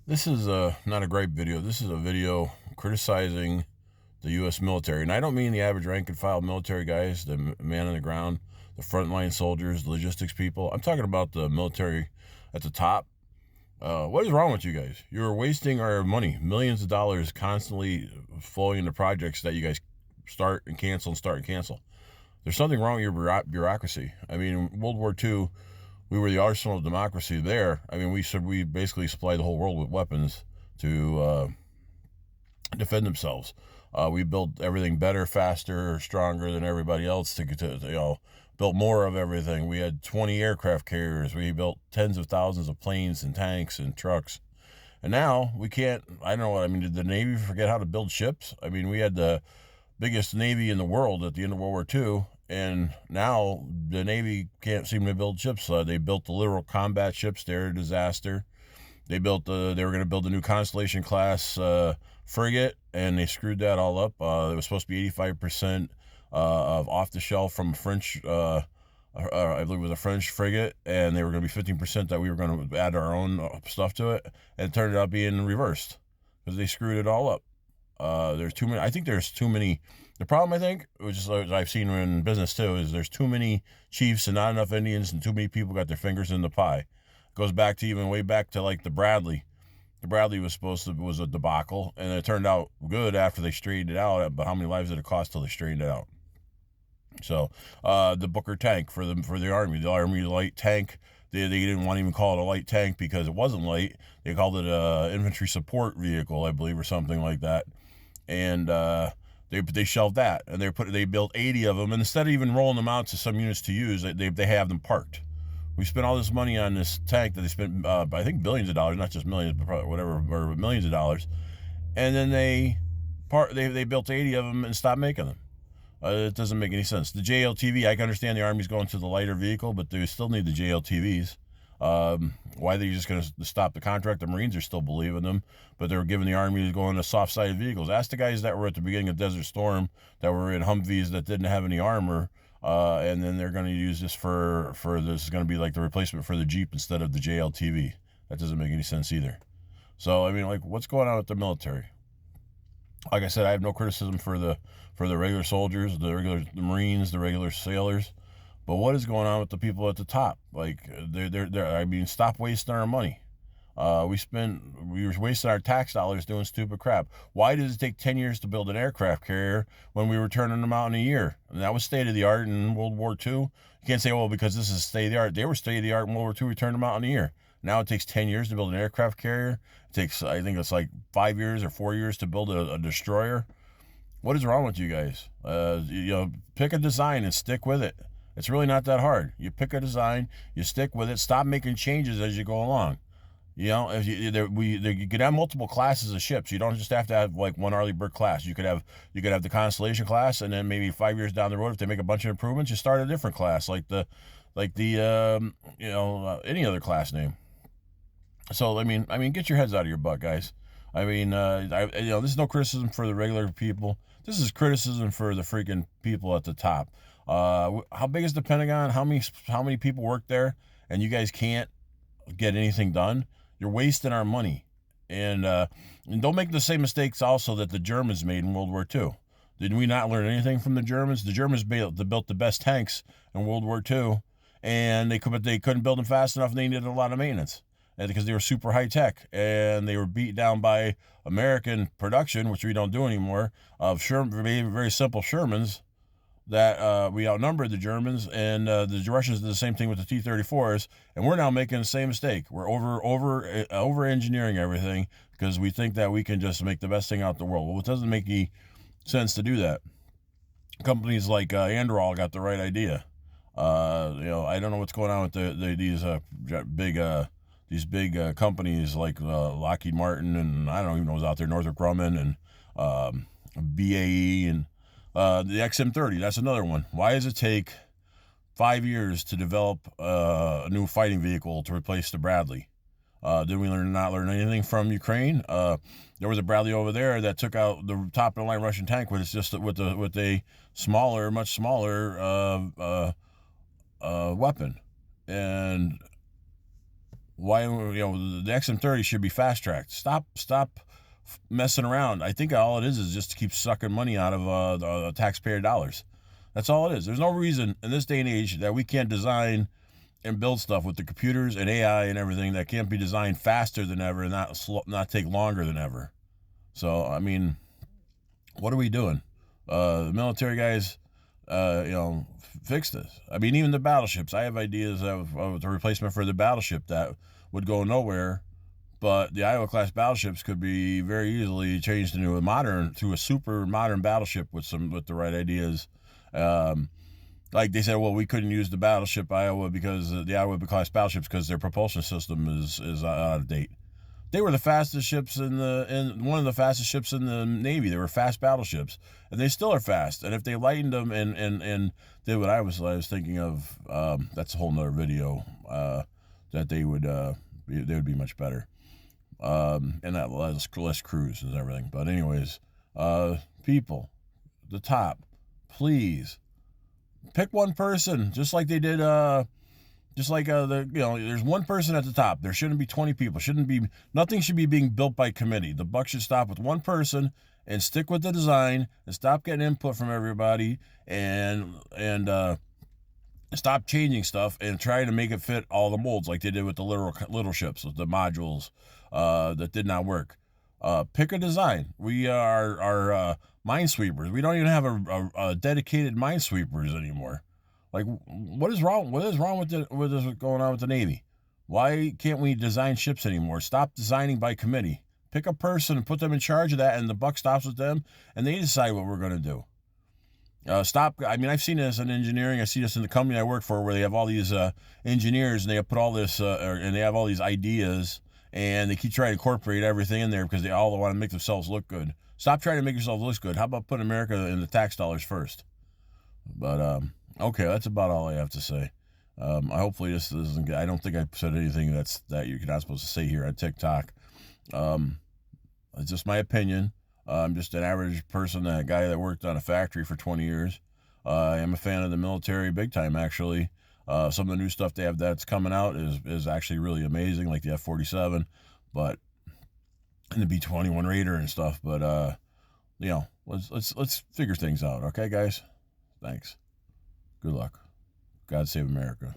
This is not a great video. This is a video criticizing the U.S. military. And I don't mean the average rank and file military guys, the man on the ground, the frontline soldiers, the logistics people. I'm talking about the military at the top. What is wrong with you guys? You're wasting our money, millions of dollars constantly flowing into projects that you guys start and cancel and start and cancel. There's something wrong with your bureaucracy. I mean, in World War II, we were the arsenal of democracy there. I mean, we basically supplied the whole world with weapons to defend themselves. We built everything better, faster, stronger than everybody else built more of everything. We had 20 aircraft carriers. We built tens of thousands of planes and tanks and trucks. And now we can't, I don't know what, I mean, did the Navy forget how to build ships? I mean, we had the biggest Navy in the world at the end of World War II, and now the Navy can't seem to build ships. They built the literal combat ships. They're a disaster. They were going to build a new Constellation class frigate, and they screwed that all up. It was supposed to be 85% of off the shelf from a French, I believe it was a French frigate, and they were going to be 15% that we were going to add our own stuff to it, and it turned out being reversed because they screwed it all up. There's too many. I think there's too many. The problem, I think, which is I've seen in business too, is there's too many chiefs and not enough Indians, and too many people got their fingers in the pie. It goes back to even way back to like the Bradley. The Bradley was a debacle, and it turned out good after they straightened it out. But how many lives did it cost till they straightened it out? So the Booker tank for the Army light tank. They didn't want to even call it a light tank because it wasn't light. They called it a infantry support vehicle, I believe, or something like that. And they shelved that, and they built 80 of them, and instead of even rolling them out to some units to use, they have them parked. We spent all this money on this tank that they spent, I think, billions of dollars, not just millions, but probably whatever, or millions of dollars, and then they built 80 of them and stopped making them. It doesn't make any sense. The JLTV, I can understand the Army's going to the lighter vehicle, but they still need the JLTVs. Why are they just going to stop the contract? The Marines are still believing them, but they're giving the Army to go into soft-sided vehicles. Ask the guys that were at the beginning of Desert Storm that were in Humvees that didn't have any armor, and then they're going to use this for this is going to be like the replacement for the Jeep instead of the JLTV. That doesn't make any sense either. So, I mean, like, what's going on with the military? Like I said, I have no criticism for the regular soldiers, the Marines, the regular sailors. But what is going on with the people at the top? Like, I mean, stop wasting our money. We were wasting our tax dollars doing stupid crap. Why does it take 10 years to build an aircraft carrier when we were turning them out in a year? And that was state of the art in World War II. You can't say, well, because this is state of the art. They were state of the art in World War II. We turned them out in a year. Now it takes 10 years to build an aircraft carrier. It takes, I think it's like 5 years or 4 years to build a destroyer. What is wrong with you guys? Pick a design and stick with it. It's really not that hard. You pick a design, you stick with it. Stop making changes as you go along. If you could have multiple classes of ships. You don't just have to have like one Arleigh Burke class. You could have the Constellation class, and then maybe 5 years down the road, if they make a bunch of improvements, you start a different class, like any other class name. So I mean, get your heads out of your butt, guys. I mean, this is no criticism for the regular people. This is criticism for the freaking people at the top. How big is the Pentagon? How many people work there? And you guys can't get anything done. You're wasting our money. And don't make the same mistakes also that the Germans made in World War II. Did we not learn anything from the Germans? The Germans built the best tanks in World War II, and they couldn't build them fast enough, and they needed a lot of maintenance. And because they were super high tech, and they were beat down by American production, which we don't do anymore, of very simple Shermans, that we outnumbered the Germans, and the Russians did the same thing with the T-34s, and we're now making the same mistake. We're over engineering everything because we think that we can just make the best thing out in the world. Well, it doesn't make any sense to do that. Companies like Anduril got the right idea. I don't know what's going on with these big companies like Lockheed Martin, and I don't even know what's out there, Northrop Grumman and BAE, and the XM30. That's another one. Why does it take 5 years to develop a new fighting vehicle to replace the Bradley? Did we not learn anything from Ukraine? There was a Bradley over there that took out the top of the line Russian tank with a much smaller weapon, and Why, the XM30 should be fast tracked. Stop messing around. I think all it is just to keep sucking money out of the taxpayer dollars. That's all it is. There's no reason in this day and age that we can't design and build stuff with the computers and AI and everything that can't be designed faster than ever and not take longer than ever. So, I mean, what are we doing? The military guys, fix this. I mean, even the battleships. I have ideas of the replacement for the battleship that would go nowhere, but the Iowa class battleships could be very easily changed into a super modern battleship with the right ideas. Like they said, well, we couldn't use the battleship Iowa because the Iowa class battleships because their propulsion system is out of date. They were the fastest ships one of the fastest ships in the Navy. They were fast battleships, and they still are fast. And if they lightened them and did what I was thinking of, that's a whole nother video. That they would be much better, and that less crews and everything. But anyways, people, the top, please pick one person, just like they did. There's one person at the top. There shouldn't be 20 people. Nothing should be being built by committee. The buck should stop with one person and stick with the design and stop getting input from everybody and stop changing stuff and try to make it fit all the molds like they did with the little ships, with the modules that did not work. Pick a design. We are minesweepers. We don't even have a dedicated minesweepers anymore. Like, what is wrong? What is wrong with this going on with the Navy? Why can't we design ships anymore? Stop designing by committee. Pick a person and put them in charge of that, and the buck stops with them, and they decide what we're going to do. I mean, I've seen this in engineering. I see this in the company I work for, where they have all these engineers, and they put all this, and they have all these ideas, and they keep trying to incorporate everything in there because they all want to make themselves look good. Stop trying to make yourself look good. How about put America in the tax dollars first? But okay, that's about all I have to say. Hopefully this isn't good. I don't think I said anything that you're not supposed to say here on TikTok. It's just my opinion. I'm just an average person, a guy that worked on a factory for 20 years. I am a fan of the military big time, actually. Some of the new stuff they have that's coming out is actually really amazing, like the F-47, and the B-21 Raider and stuff. But let's figure things out, okay, guys? Thanks. Good luck. God save America.